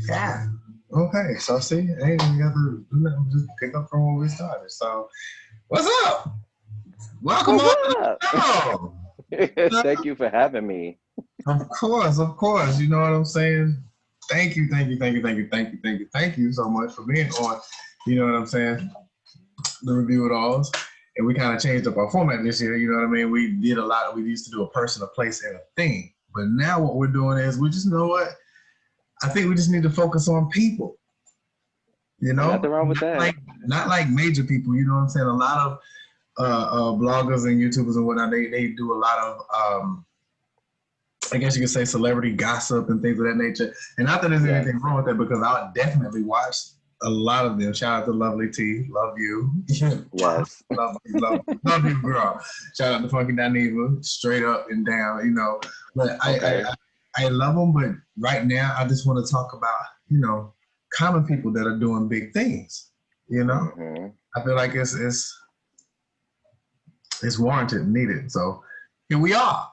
Yeah. Okay, so see, ain't we got to do nothing, just pick up from where we started. So, what's up? Welcome What's on to up? the show. Thank you for having me. Of course. You know what I'm saying? Thank you so much for being on. You know what I'm saying? The review it alls. And we kind of changed up our format this year. You know what I mean? We did a lot. We used to do a person, a place, and a thing. But now what we're doing is we just know what? I think we just need to focus on people. You know, Nothing wrong with that. not like major people. You know what I'm saying? A lot of bloggers and YouTubers and whatnot. They do a lot of I guess you could say celebrity gossip and things of that nature. And not that there's anything wrong with that, because I would definitely watch a lot of them. Shout out to Lovely T. Love you. Yes. love you, girl. Shout out to Funky Dineva. Straight up and down, you know. But I love them, but right now I just want to talk about, you know, common people that are doing big things. You know? Mm-hmm. I feel like it's warranted and needed. So here we are.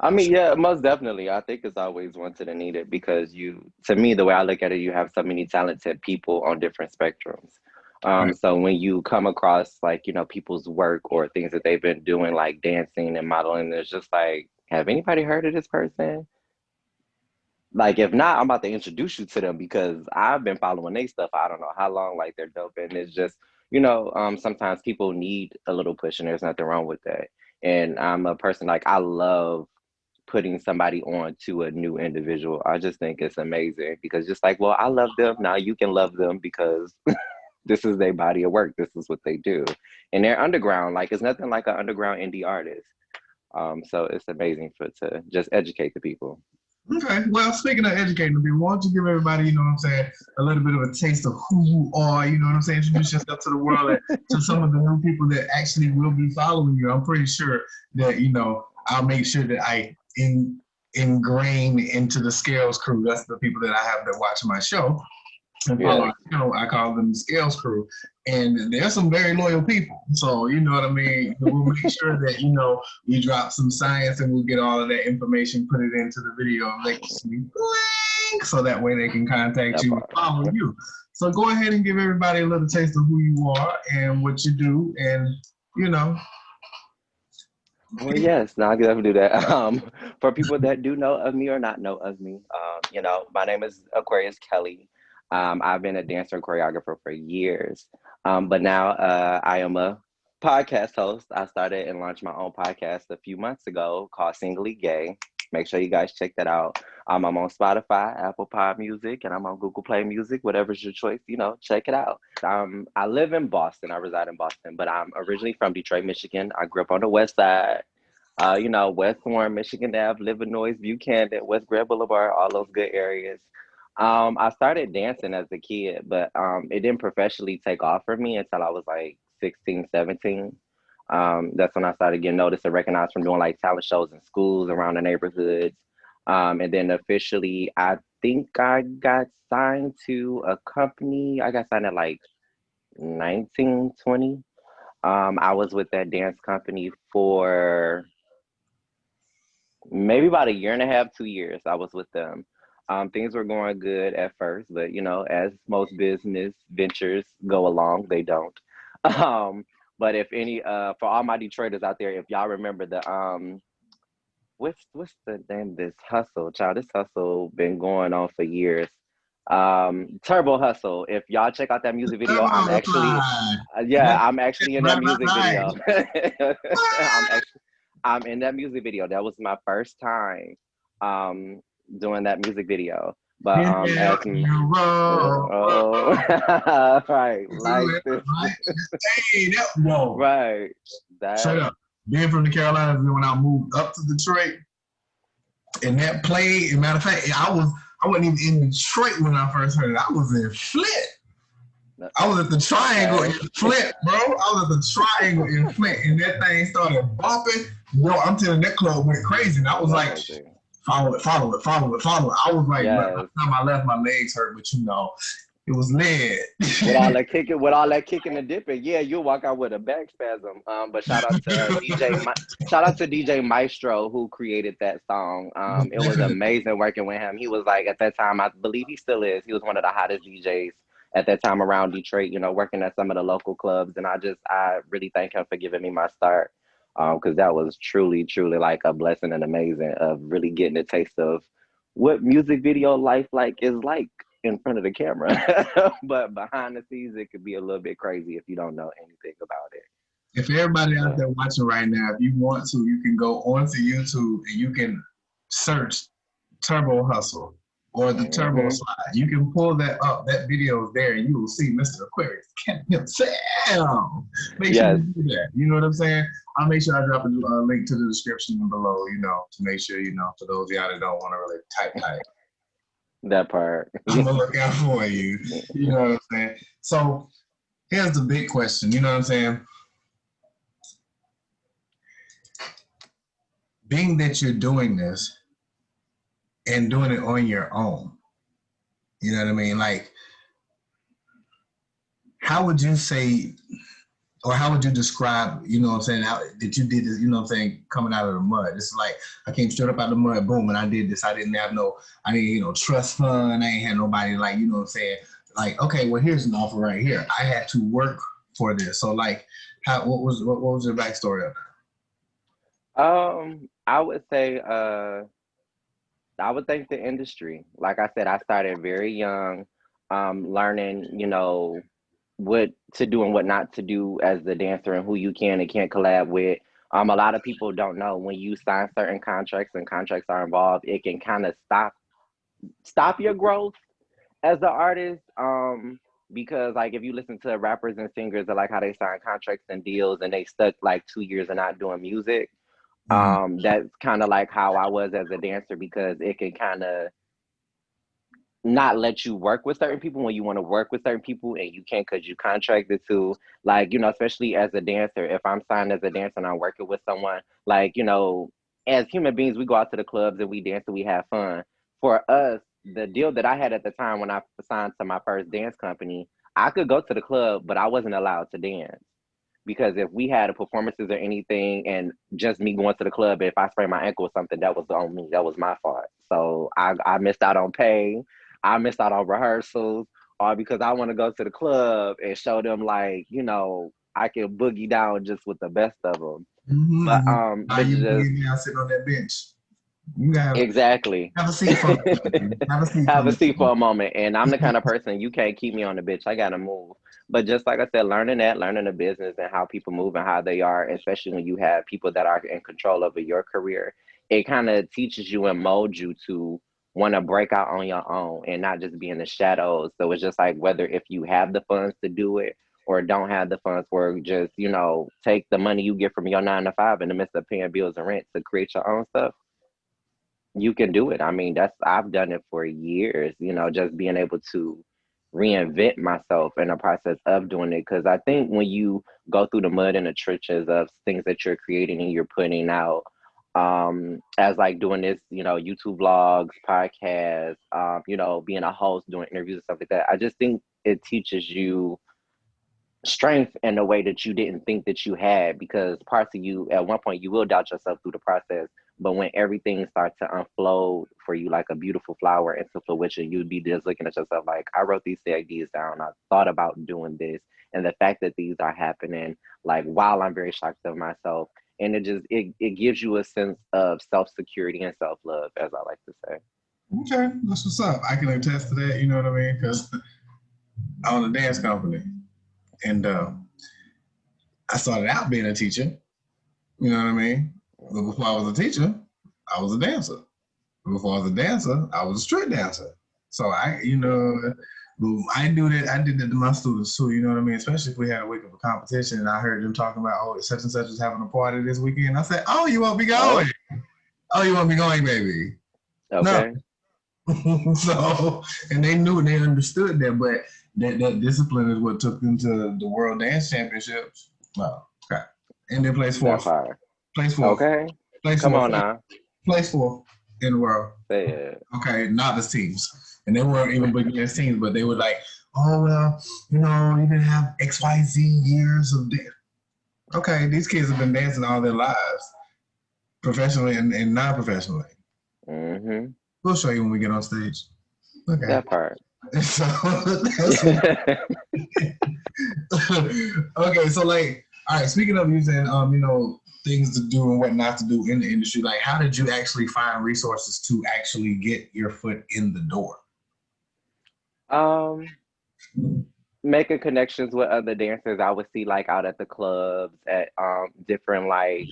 I mean, yeah, most definitely. I think it's always wanted and needed because to me, the way I look at it, you have so many talented people on different spectrums. Right. So when you come across like, you know, people's work or things that they've been doing, like dancing and modeling, it's just like, have anybody heard of this person? Like, if not, I'm about to introduce you to them because I've been following their stuff. I don't know how long, like they're dope. And it's just, you know, sometimes people need a little push and there's nothing wrong with that. And I'm a person, like, I love putting somebody on to a new individual. I just think it's amazing because just like, well, I love them. Now you can love them because this is their body of work. This is what they do. And they're underground. Like, it's nothing like an underground indie artist. So it's amazing to just educate the people. Okay, well, speaking of educating the people, why don't you give everybody, you know what I'm saying, a little bit of a taste of who you are, you know what I'm saying, introduce yourself to the world, to some of the new people that actually will be following you. I'm pretty sure that, you know, I'll make sure that I ingrain into the Scales crew. That's the people that I have that watch my show and follow our show. I call them the Scales crew. And they're some very loyal people. So, you know what I mean? We'll make sure that, you know, we drop some science and we'll get all of that information, put it into the video and make it blank so that way they can contact you and follow you. So go ahead and give everybody a little taste of who you are and what you do and, you know. Well, yes, now I can definitely do that. For people that do know of me or not know of me, you know, my name is Aquarius Keli. I've been a dancer and choreographer for years, but now I am a podcast host. I started and launched my own podcast a few months ago called Singlygay. Make sure you guys check that out. I'm on Spotify, Apple Pod Music, and I'm on Google Play Music. Whatever's your choice, you know, check it out. I live in Boston. I reside in Boston, but I'm originally from Detroit, Michigan. I grew up on the west side. You know, West Warren, Michigan Ave, Livernois, Buchanan, West Grand Boulevard, all those good areas. I started dancing as a kid, but it didn't professionally take off for me until I was like 16, 17. That's when I started getting noticed and recognized from doing like talent shows in schools around the neighborhoods. And then officially, I think I got signed to a company. I got signed at like 19, 20. I was with that dance company for maybe about a year and a half, 2 years. I was with them. Things were going good at first, but you know, as most business ventures go along, they don't. But if any, for all my Detroiters out there, if y'all remember the what's the name of this hustle, child? This hustle been going on for years. Turbo Hustle. If y'all check out that music video, I'm actually in that music video. I'm in that music video. That was my first time doing that music video. But right, like this. Hey, right. Straight up. Being from the Carolinas, when I moved up to Detroit, and that played. As a matter of fact, I wasn't even in Detroit when I first heard it. I was in Flint. I was at the Triangle in Flint, bro. I was at the Triangle in Flint, and that thing started bopping. Yo, I'm telling you, that club went crazy, and I was like, follow it. I was like, by the time I left, my legs hurt, but you know, It was lead. With all that kicking and dipping, yeah, you'll walk out with a back spasm. But shout out to DJ Maestro who created that song. It was amazing working with him. He was like at that time, I believe he still is. He was one of the hottest DJs at that time around Detroit. You know, working at some of the local clubs, and I really thank him for giving me my start. Because that was truly, truly like a blessing and amazing of really getting a taste of what music video life is like in front of the camera. But behind the scenes, it could be a little bit crazy if you don't know anything about it. If everybody out there watching right now, if you want to, you can go onto YouTube and you can search Turbo Hustle or the Turbo Slide. You can pull that up. That video is there, and you will see Mr. Aquarius Keli himself. Make sure you do that. You know what I'm saying? I'll make sure I drop a link to the description below, you know, to make sure, you know, for those of y'all that don't want to really type. That part. I'm going to look out for you. You know what I'm saying? So here's the big question. You know what I'm saying? Being that you're doing this and doing it on your own, you know what I mean? Like, how would you say, or how would you describe, you know what I'm saying, how, that you did this, you know what I'm saying, coming out of the mud? It's like, I came straight up out of the mud, boom, and I did this. I didn't, you know, trust fund. I ain't had nobody, like, you know what I'm saying? Like, okay, well, here's an offer right here. I had to work for this. So, like, what was your backstory of that? I would say, I would thank the industry. Like I said, I started very young, learning, you know, what to do and what not to do as the dancer and who you can and can't collab with. A lot of people don't know when you sign certain contracts and contracts are involved, it can kind of stop your growth as an artist. Because like if you listen to rappers and singers, like how they sign contracts and deals and they stuck like 2 years and not doing music. That's kind of like how I was as a dancer, because it can kind of not let you work with certain people when you want to work with certain people, and you can't because you contracted to, like, you know, especially as a dancer, if I'm signed as a dancer and I'm working with someone, like, you know, as human beings, we go out to the clubs and we dance and we have fun. For us, the deal that I had at the time when I signed to my first dance company, I could go to the club, but I wasn't allowed to dance. Because if we had performances or anything and just me going to the club, if I sprained my ankle or something, that was on me. That was my fault. So I missed out on pay. I missed out on rehearsals, all because I want to go to the club and show them, like, you know, I can boogie down just with the best of them. But you just sitting on that bench. You gotta exactly have a seat for have a seat for a moment. And I'm the kind of person, you can't keep me on the bench. I gotta move. But just like I said, learning the business and how people move and how they are, especially when you have people that are in control over your career, it kind of teaches you and molds you to want to break out on your own and not just be in the shadows. So it's just like, whether if you have the funds to do it or don't have the funds, or just, you know, take the money you get from your 9 to 5 in the midst of paying bills and rent to create your own stuff, you can do it. I mean, I've done it for years, you know, just being able to reinvent myself in the process of doing it. Because I think when you go through the mud and the trenches of things that you're creating and you're putting out, as like doing this, you know, YouTube vlogs, podcasts, you know, being a host, doing interviews and stuff like that, I just think it teaches you strength in a way that you didn't think that you had, because parts of you at one point you will doubt yourself through the process, but when everything starts to unfold for you like a beautiful flower into fruition, you'd be just looking at yourself like, I wrote these ideas down, I thought about doing this, and the fact that these are happening, like, while I'm very shocked of myself, and it gives you a sense of self-security and self-love, as I like to say. Okay, that's what's up. I can attest to that, you know what I mean? Because I own a dance company. And I started out being a teacher, you know what I mean? But before I was a teacher, I was a dancer. Before I was a dancer, I was a street dancer. So I do that. I did that to my students too, you know what I mean? Especially if we had a week of a competition and I heard them talking about, oh, such and such is having a party this weekend. I said, oh, you won't be going. Oh, you won't be going, baby. Okay. No. So, and they knew and they understood that, but that discipline is what took them to the World Dance Championships. Wow. Okay. And then place fourth. Place fourth. Okay. Place Come fourth. on now. Place fourth in the world. Say it. Okay, novice teams. And they weren't even beginner's teams, but they were like, oh, well, you didn't have XYZ years of dance. Okay, these kids have been dancing all their lives, professionally and non-professionally. Mm-hmm. We'll show you when we get on stage. Okay. That part. So that's okay. So like, all right. Speaking of using, things to do and what not to do in the industry. Like, how did you actually find resources to actually get your foot in the door? um, Making connections with other dancers. I would see like out at the clubs at different like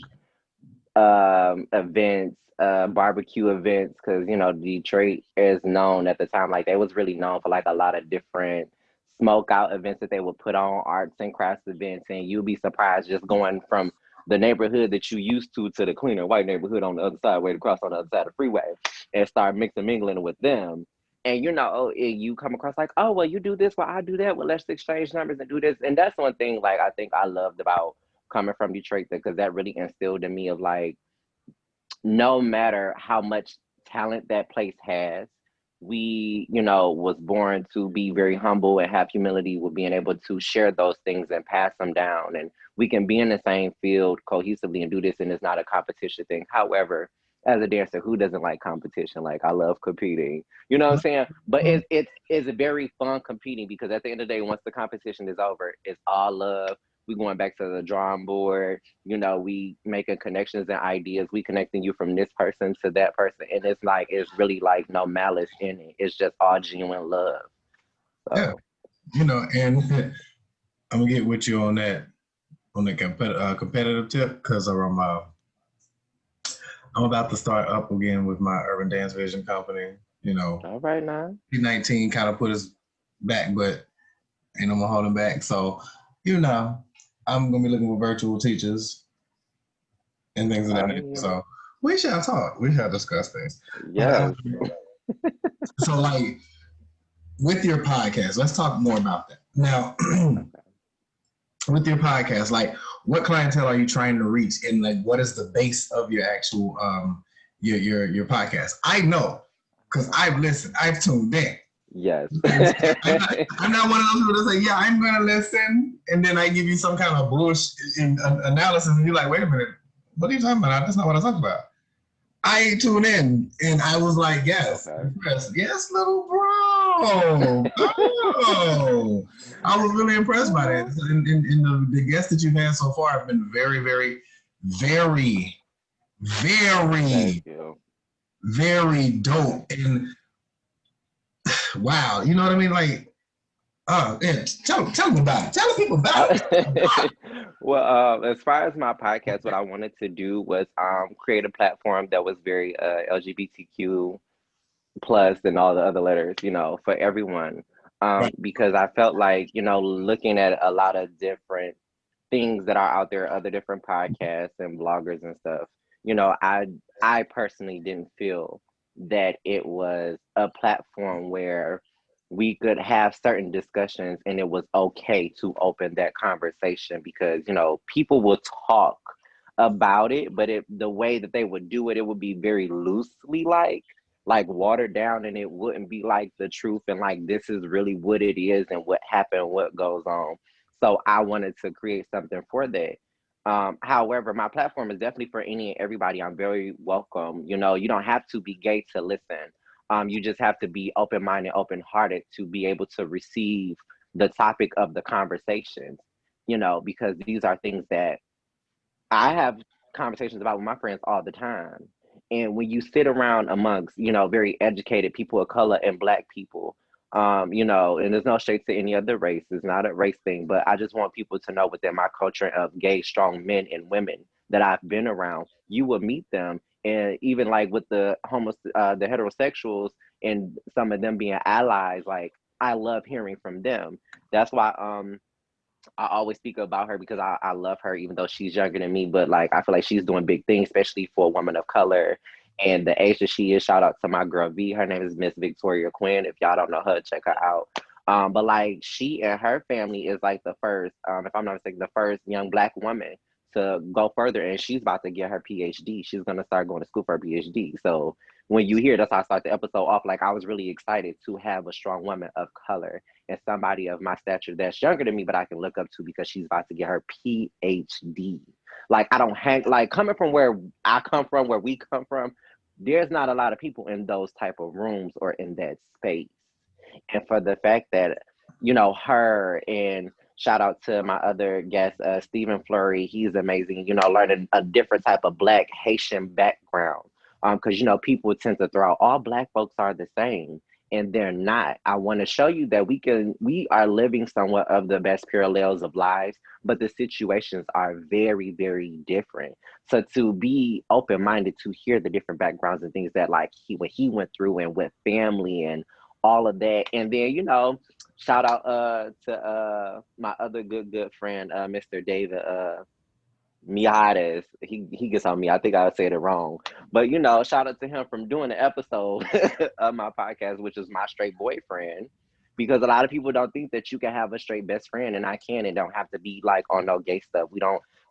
events, barbecue events, because Detroit is known at the time, like they was really known for like a lot of different smoke out events that they would put on, arts and crafts events, and you'd be surprised just going from the neighborhood that you used to the cleaner white neighborhood on the other side, way across on the other side of the freeway, and start mixing mingling with them. And you come across like, oh well, you do this, well I do that, well let's exchange numbers and do this. And that's one thing like I think I loved about coming from Detroit, because that really instilled in me of like, no matter how much talent that place has, we, was born to be very humble and have humility with being able to share those things and pass them down. And we can be in the same field cohesively and do this, and it's not a competition thing. However, as a dancer, who doesn't like competition? Like I love competing. You know what I'm saying? But it's very fun competing, because at the end of the day, once the competition is over, it's all love. We going back to the drawing board. We making connections and ideas. We connecting you from this person to that person, and it's really like no malice in it. It's just all genuine love. Yeah, So and I'm gonna get with you on that competitive tip, because I'm about to start up again with my urban dance vision company. all right now. C19 kind of put us back, but ain't no more holding back. So, you know, I'm gonna be looking for virtual teachers and things of that nature. So we shall talk. We shall discuss things. Yes. So like with your podcast, let's talk more about that. Now with your podcast, like what clientele are you trying to reach, and like what is the base of your actual your podcast? I know because I've listened, I've tuned in. Yes. I'm not one of those people that say, yeah, I'm going to listen, and then I give you some kind of bullshit analysis, and you're like, wait a minute, what are you talking about? That's not what I talked about. I tuned in, and I was like, yes, Okay. yes, little bro. Oh, I was really impressed by that. And the guests that you've had so far have been very, very, very, very, very dope. And wow, you know what I mean? Like, yeah, tell me about it. Tell the people about it. Well, as far as my podcast, what I wanted to do was create a platform that was very LGBTQ plus and all the other letters, for everyone. Right. Because I felt like, looking at a lot of different things that are out there, other different podcasts and bloggers and stuff, I personally didn't feel that it was a platform where we could have certain discussions and it was okay to open that conversation, because people will talk about it, but the way that they would do it, it would be very loosely like watered down, and it wouldn't be like the truth and like this is really what it is and what happened, what goes on. So I wanted to create something for that. However, my platform is definitely for any and everybody. I'm very welcome. You don't have to be gay to listen. You just have to be open-minded, open-hearted to be able to receive the topic of the conversations, because these are things that I have conversations about with my friends all the time. And when you sit around amongst, very educated people of color and Black people, and there's no shade to any other race, it's not a race thing, but I just want people to know within my culture of gay, strong men and women that I've been around, you will meet them. And even like with the the heterosexuals and some of them being allies, like I love hearing from them. That's why I always speak about her, because I love her, even though she's younger than me. But like, I feel like she's doing big things, especially for a woman of color. And the age that she is, shout out to my girl V. Her name is Miss Victoria Quinn. If y'all don't know her, check her out. But like, she and her family is like the first, if I'm not mistaken, the first young Black woman to go further. And she's about to get her PhD. She's going to start going to school for her PhD. So when you hear, that's how I start the episode off. Like, I was really excited to have a strong woman of color and somebody of my stature that's younger than me, but I can look up to because she's about to get her PhD. Like, I don't hang, like, coming from where I come from, where we come from, there's not a lot of people in those type of rooms or in that space. And for the fact that, her, and shout out to my other guest, Stephen Fleury, he's amazing, learning a different type of Black Haitian background. Because, people tend to throw out all Black folks are the same, and they're not. I want to show you that we are living somewhat of the best parallels of lives, but the situations are very, very different. So to be open-minded to hear the different backgrounds and things that, like, what he went through and with family and all of that. And then, shout out to my other good friend, Mr. David Miades. He gets on me. I think I said it wrong. But shout out to him from doing the episode of my podcast, which is My Straight Boyfriend. Because a lot of people don't think that you can have a straight best friend, and I can. It don't have to be like on no gay stuff.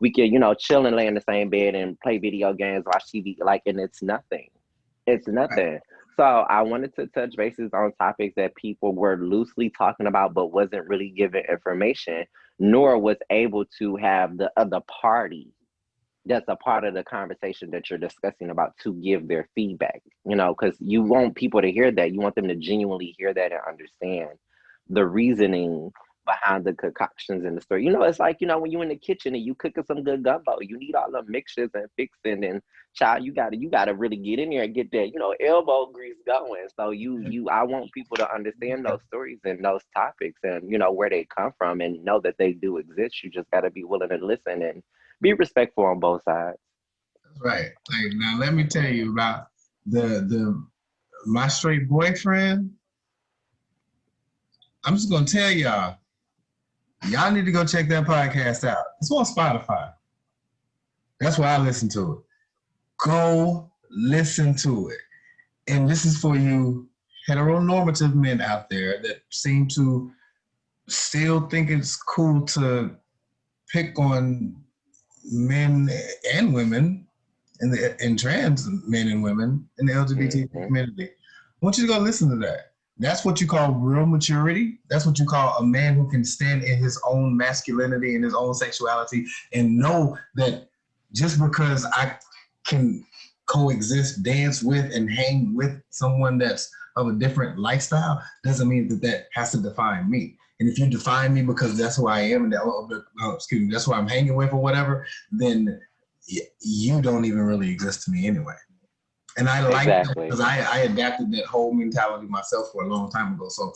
We can, chill and lay in the same bed and play video games, watch TV, like, and it's nothing. It's nothing. So I wanted to touch bases on topics that people were loosely talking about, but wasn't really given information, nor was able to have the other party that's a part of the conversation that you're discussing about to give their feedback, because you want people to hear that. You want them to genuinely hear that and understand the reasoning behind the concoctions in the story. It's like, when you're in the kitchen and you cooking some good gumbo, you need all the mixtures and fixing, and child, you gotta really get in there and get that, elbow grease going. So I want people to understand those stories and those topics and, where they come from, and know that they do exist. You just gotta be willing to listen and be respectful on both sides. That's right. Like, now let me tell you about the My Straight Boyfriend. I'm just gonna tell y'all need to go check that podcast out. It's on Spotify. That's why I listen to it. Go listen to it. And this is for you heteronormative men out there that seem to still think it's cool to pick on men and women and trans men and women in the LGBT community. I want you to go listen to that. That's what you call real maturity. That's what you call a man who can stand in his own masculinity and his own sexuality and know that just because I can coexist, dance with, and hang with someone that's of a different lifestyle doesn't mean that has to define me. And if you define me because that's who I am, and that's who I'm hanging with or whatever, then you don't even really exist to me anyway. And I like that because I adapted that whole mentality myself from a long time ago. So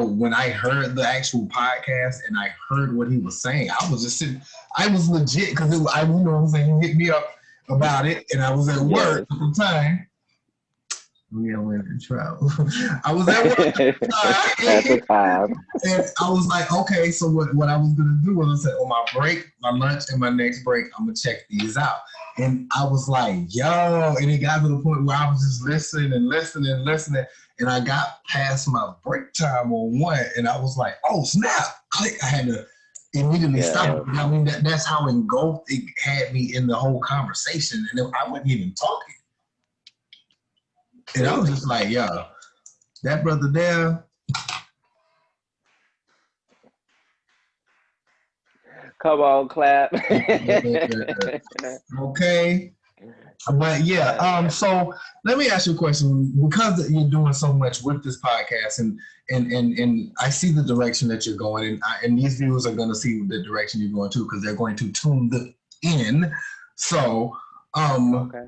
when I heard the actual podcast and I heard what he was saying, I was just sitting, I was legit because you know what I'm saying, he hit me up about it, and I was at work at the time. We went in trouble. I was at work at the time. And I was like, okay, so what I was gonna do was I said, on my break, my lunch, and my next break, I'm gonna check these out. And I was like, yo, and it got to the point where I was just listening, and I got past my break time on one, and I was like, oh snap! Click! I had to immediately stop. I mean, that's how engulfed it had me in the whole conversation, and I wasn't even talking. And I was just like, yo, that brother there. Come on, clap. Okay. But yeah, so let me ask you a question. Because you're doing so much with this podcast, and I see the direction that you're going, and these viewers are going to see the direction you're going to because they're going to tune in. So, okay.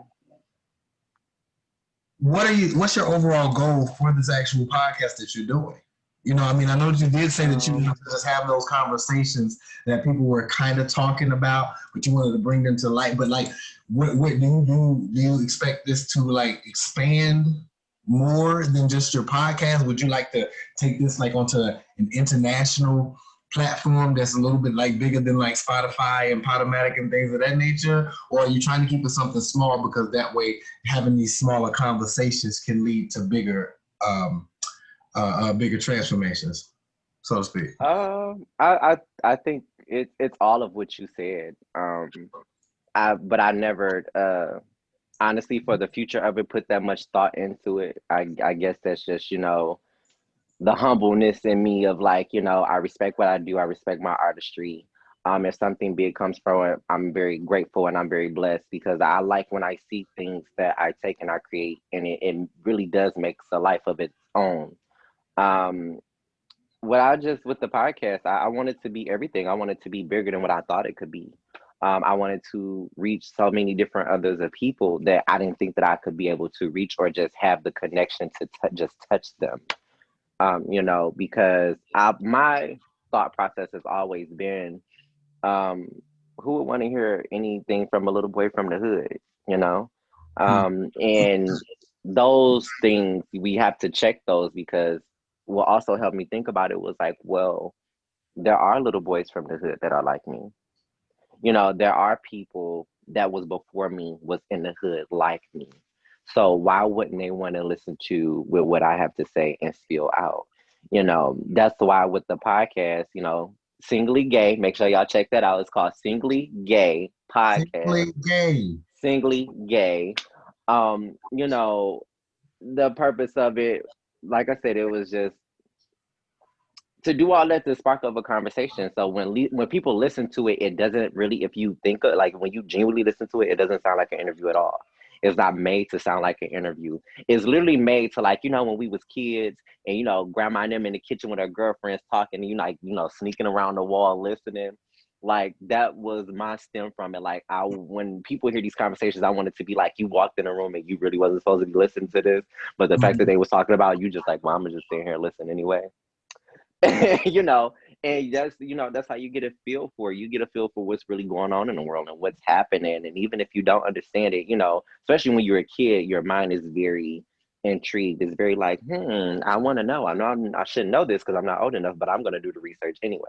What's your overall goal for this actual podcast that you're doing? You know, I mean, I know that you did say that you wanted to just have those conversations that people were kind of talking about, but you wanted to bring them to light. But like, what do you expect this to like expand more than just your podcast? Would you like to take this like onto an international platform that's a little bit like bigger than like Spotify and Podomatic and things of that nature? Or are you trying to keep it something small because that way having these smaller conversations can lead to bigger transformations, so to speak? I think it's all of what you said. But I never honestly, for the future of it, put that much thought into it. I guess that's just, the humbleness in me of like, I respect what I do. I respect my artistry. If something big comes from it, I'm very grateful and I'm very blessed because I like when I see things that I take and I create and it really does make a life of its own. Um, what I just with the podcast, I wanted to be everything. I wanted to be bigger than what I thought it could be. I wanted to reach so many different others of people that I didn't think that I could be able to reach or just have the connection to just touch them. Because my thought process has always been, um, who would want to hear anything from a little boy from the hood, you know? And those things, we have to check those because what also helped me think about it was like, well, there are little boys from the hood that are like me. There are people that was before me was in the hood like me. So why wouldn't they want to listen to with what I have to say and spill out? That's why with the podcast, Singly Gay, make sure y'all check that out. It's called Singly Gay Podcast. Simply gay. Singly Gay. The purpose of it, like I said, it was just to do all that to spark up a conversation. So when people listen to it, it doesn't really, if you think of, like when you genuinely listen to it, it doesn't sound like an interview at all. It's not made to sound like an interview. It's literally made to like, when we was kids and grandma and them in the kitchen with her girlfriends talking, and sneaking around the wall listening. Like that was my stem from it. Like when people hear these conversations, I want it to be like you walked in a room and you really wasn't supposed to be listening to this, but the fact that they was talking about you, just like, well, I'm gonna just sit here and listen anyway. you know, and that's how you get a feel for it. You get a feel for what's really going on in the world and what's happening. And even if you don't understand it, especially when you're a kid, your mind is very intrigued. It's very like, I want to know. I know I shouldn't know this because I'm not old enough, but I'm going to do the research anyway.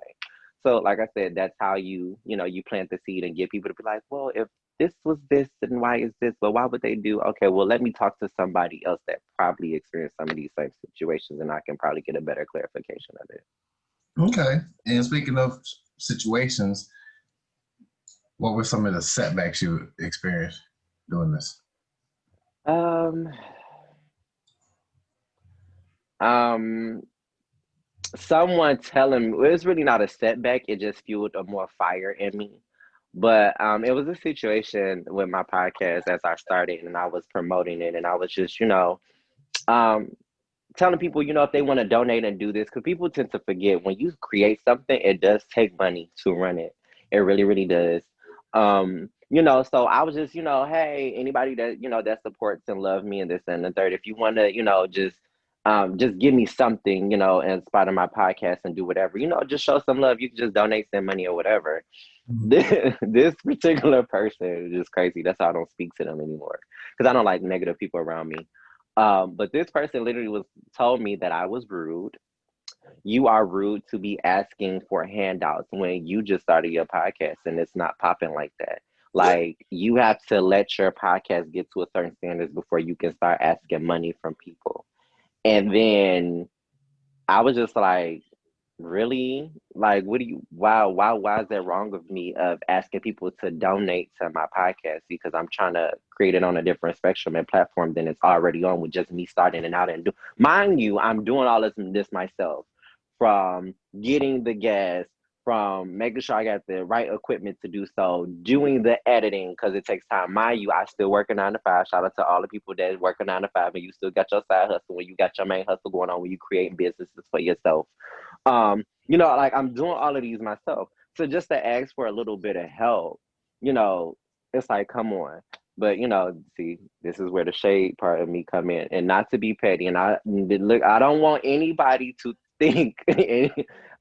So, like I said, that's how you plant the seed and get people to be like, well, if this was this, then why is this? But why would they do? Okay, well, let me talk to somebody else that probably experienced some of these same situations, and I can probably get a better clarification of it. Okay. And speaking of situations, what were some of the setbacks you experienced doing this? Um, um, Someone telling me, well, it's really not a setback. It just fueled a more fire in me. But it was a situation with my podcast as I started, and I was promoting it, and I was just, um, telling people, if they want to donate and do this, because people tend to forget when you create something, it does take money to run it. It really, really does. So I was just, hey, anybody that, that supports and love me and this and the third, if you want to, just give me something, in spite of my podcast and do whatever, just show some love. You can just donate, send money or whatever. This particular person is just crazy. That's how I don't speak to them anymore because I don't like negative people around me. But this person literally told me that I was rude. You are rude to be asking for handouts when you just started your podcast and it's not popping like that. Like you have to let your podcast get to a certain standards before you can start asking money from people. And then I was just like, really? Like, what do you, why is that wrong of me of asking people to donate to my podcast? Because I'm trying to create it on a different spectrum and platform than it's already on with just me starting it out and do. Mind you, I'm doing all this myself, from getting the guests, from making sure I got the right equipment to do so, doing the editing because it takes time. Mind you, I still work a 9 to 5. Shout out to all the people that work a 9 to 5 and you still got your side hustle when you got your main hustle going on when you create businesses for yourself. Like I'm doing all of these myself. So just to ask for a little bit of help, you know, it's like, come on. But see, this is where the shade part of me come in, and not to be petty. And I don't want anybody to think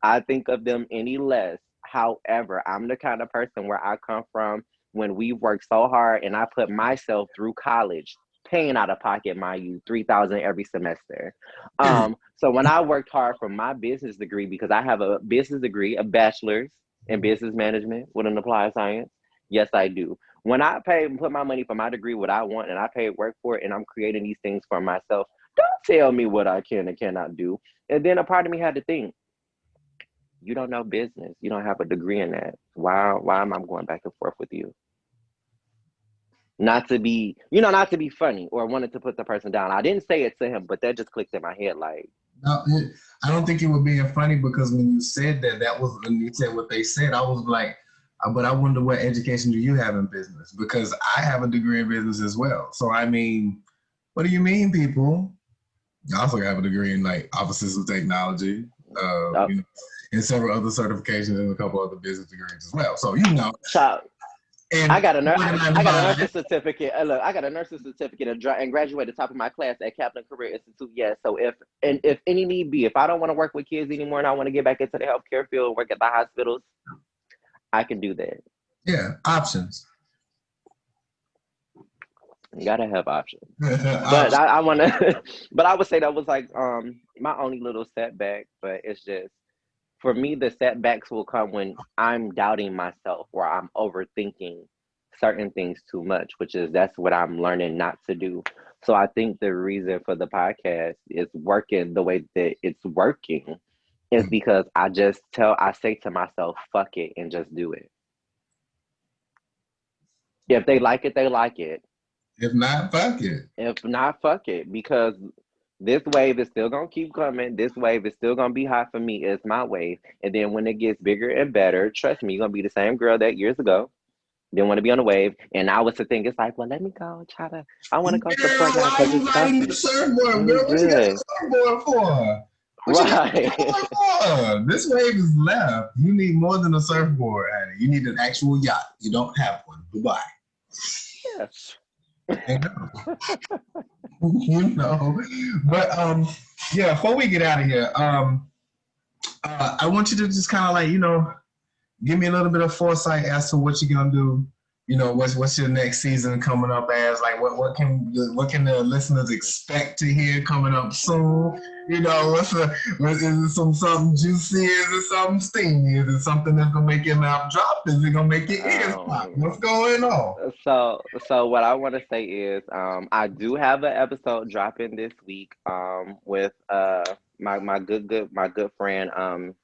I think of them any less. However, I'm the kind of person where I come from when we worked so hard, and I put myself through college, paying out of pocket, mind you, 3,000 every semester. So when I worked hard for my business degree, because I have a business degree, a bachelor's in business management with an applied science. Yes, I do. When I put my money for my degree, what I want, and I pay work for it, and I'm creating these things for myself, don't tell me what I can and cannot do. And then a part of me had to think, you don't know business. You don't have a degree in that. Why am I going back and forth with you? not to be, not to be funny or wanted to put the person down. I didn't say it to him, but that just clicked in my head like, No, I don't think you were being funny because when you said that, that was when you said what they said. I was like, but I wonder what education do you have in business? Because I have a degree in business as well. So I mean, what do you mean, people? I also have a degree in like offices of technology, oh, and several other certifications and a couple other business degrees as well. So child, I and got a organized I got a mind. nursing certificate. Look, I got a nursing certificate and graduated top of my class at Kaplan Career Institute. Yes. So if any need be, if I don't want to work with kids anymore and I want to get back into the healthcare field, work at the hospitals, I can do that. Yeah, options. You gotta have options. But Options. I want to, but I would say that was like my only little setback. But it's just for me, the setbacks will come when I'm doubting myself or I'm overthinking certain things too much, which is that's what I'm learning not to do. So I think the reason for the podcast is working the way that it's working is because I say to myself, fuck it and just do it. If they like it, they like it. If not, fuck it. If not, fuck it. Because this wave is still gonna keep coming. This wave is still gonna be hot for me. It's my wave. And then when it gets bigger and better, trust me, you're gonna be the same girl that years ago didn't want to be on the wave. And now it's the thing. It's like, well, let me go try to. I want to go Girl, support y'all why are because you it's riding the comfy. surfboard, I'm girl? What you got good, the surfboard for? What you got the right? surfboard for? This wave is left. You need more than a surfboard, honey. You need an actual yacht. You don't have one. Goodbye. Yes. And go. But yeah. Before we get out of here, I want you to just kind of like give me a little bit of foresight as to what you're gonna do. What's your next season coming up as? Like, what can the listeners expect to hear coming up soon? Is it something juicy? Is it something steamy? Is it something that's gonna make your mouth drop? Is it gonna make your ears pop? Um, What's going on? so what I want to say is, I do have an episode dropping this week, with my good friend,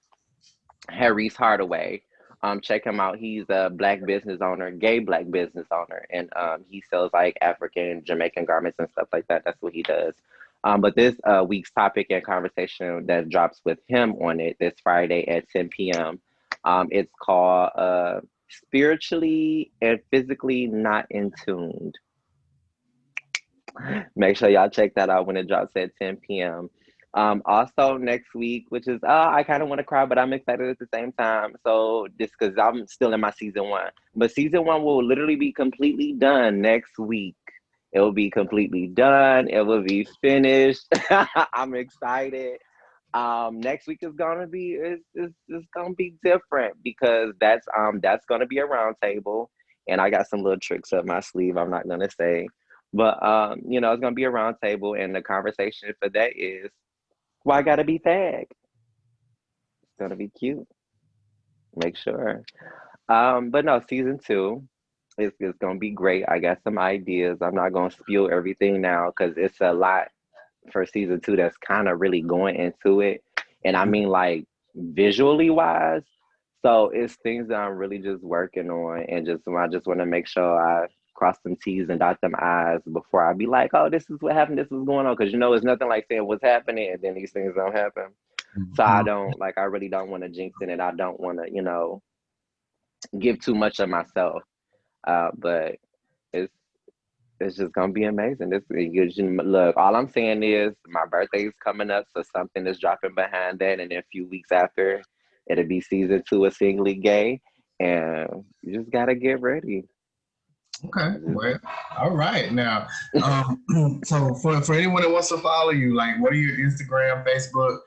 Harry's Hardaway. Check him out. He's a black business owner, gay black business owner, and he sells like African, Jamaican garments and stuff like that. That's what he does. But this week's topic and conversation that drops with him on it this Friday at 10 p.m. It's called "Spiritually and Physically Not in Tuned." Make sure y'all check that out when it drops at 10 p.m. Also next week, which is I kind of want to cry, but I'm excited at the same time. So this because I'm still in my season one, but season one will literally be completely done next week. It will be completely done. It will be finished. I'm excited. Next week is gonna be it's gonna be different because that's gonna be a round table, and I got some little tricks up my sleeve. I'm not gonna say, but it's gonna be a round table, and the conversation for that is why I gotta be fag. It's gonna be cute. Make sure. But no, season two is gonna be great. I got some ideas. I'm not gonna spill everything now because it's a lot for season two that's kind of really going into it. And I mean like visually wise. So it's things that I'm really just working on and I just want to make sure I cross some T's and dot them I's before I be like, oh, this is what happened, this is going on. Cause it's nothing like saying what's happening and then these things don't happen. So I really don't want to jinx it and I don't want to, give too much of myself. But it's it's just gonna be amazing. Look, all I'm saying is my birthday's coming up, so something is dropping behind that, and then a few weeks after, it'll be season two of Singly Gay, and you just gotta get ready. Okay, well, all right. Now, so for anyone that wants to follow you, like, what are your Instagram, Facebook,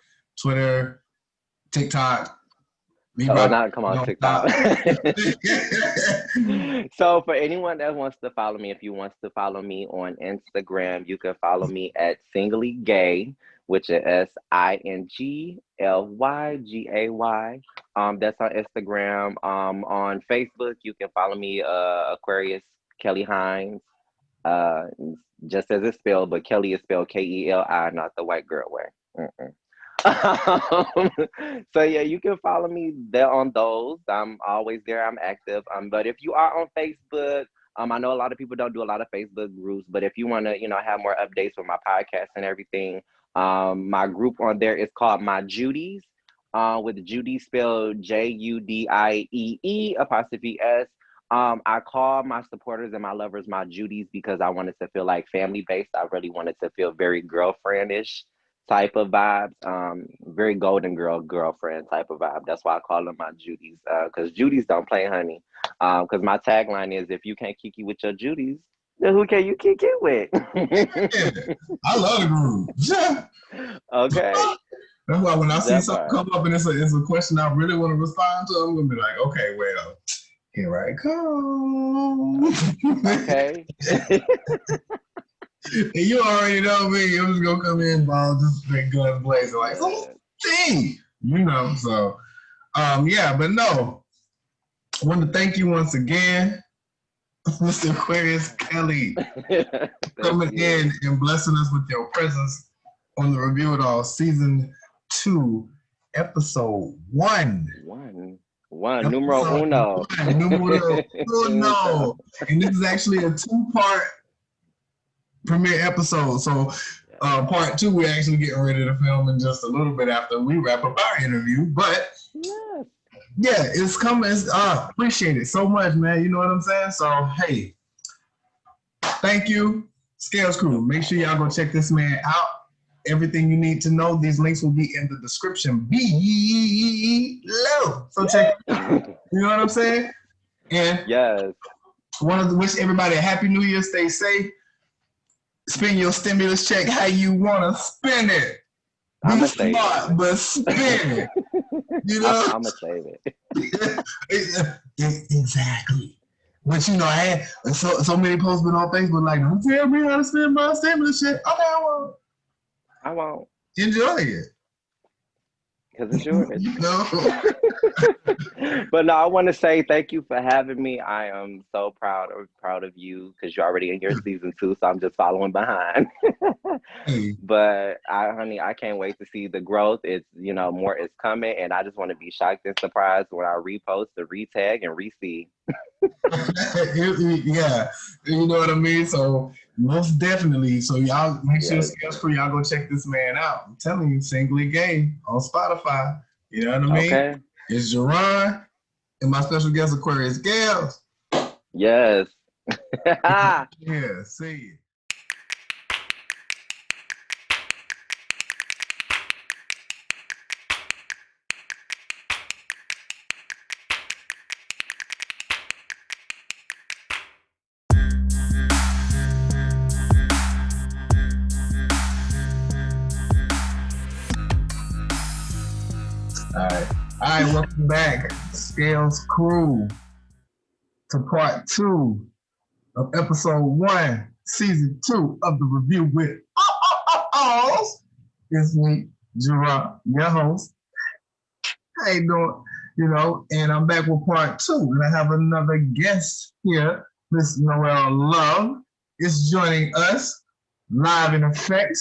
Twitter, TikTok? Me, Oh, Robert, now come on, don't TikTok. stop. So for anyone that wants to follow me, if you wants to follow me on Instagram, you can follow me at Singly Gay, which is Singlygay. That's on Instagram. On Facebook, you can follow me, Aquarius Kelly Hines. Uh, just as it's spelled, but Kelly is spelled Keli, not the white girl way. Mm-mm. Um, so yeah, you can follow me there on those. I'm always there. I'm active. But if you are on Facebook, I know a lot of people don't do a lot of Facebook groups, but if you want to, have more updates with my podcast and everything, my group on there is called My Judies, with Judiee spelled JUDIEE''S. I call my supporters and my lovers my Judies because I wanted to feel like family based. I really wanted to feel very girlfriendish type of vibes, very golden girlfriend type of vibe. That's why I call them my Judies, because Judies don't play, honey. Because my tagline is, if you can't kiki with your Judies, then who can you kick it with? Yeah, I love the groove. Yeah. Okay. That's why when I see That something part. come up and it's a question I really want to respond to, I'm gonna be like, okay, well, here I come. Okay. And you already know me. I'm just gonna come in, ball, just big guns blazing, like, oh, dang, So, yeah, but no, I want to thank you once again, Mr. Aquarius Keli, coming in and blessing us with your presence on the Review It All Season 2, Episode 1. One. Numero uno. Numero uno. And this is actually a 2-part premiere episode. So part 2, we're actually getting ready to film in just a little bit after we wrap up our interview. But yeah, it's coming. Appreciate it so much, man. You know what I'm saying? So, hey, thank you, Scales Crew. Make sure y'all go check this man out. Everything you need to know, these links will be in the description below. So check it out. You know what I'm saying? And yes, wanted to wish everybody a happy New Year. Stay safe. Spend your stimulus check how you want to spend it. Be smart, but spend it. You know? I'm going to save it. Exactly. But I had so many posts been on Facebook like, don't tell me how to spend my stimulus check. Okay, I won't. Enjoy it. Because it's yours. No. But no, I want to say thank you for having me. I am so proud of you because you're already in your season 2, so I'm just following behind. But honey, I can't wait to see the growth. It's more is coming, and I just want to be shocked and surprised when I repost, the retag, and re-see. Yeah, you know what I mean. So most definitely. So y'all make sure Scales Crew, y'all go check this man out. I'm telling you, Singly Gay on Spotify. You know what I mean? Okay. It's Jerron and my special guest Aquarius Gales. Yes. Yeah, see you. All right, welcome back, Scales Crew, to part 2 of episode 1, season 2 of the Review with A.l.l. It's me, Jerron, your host. How you doing? And I'm back with part 2, and I have another guest here, Miss Noelle Love, is joining us live in effect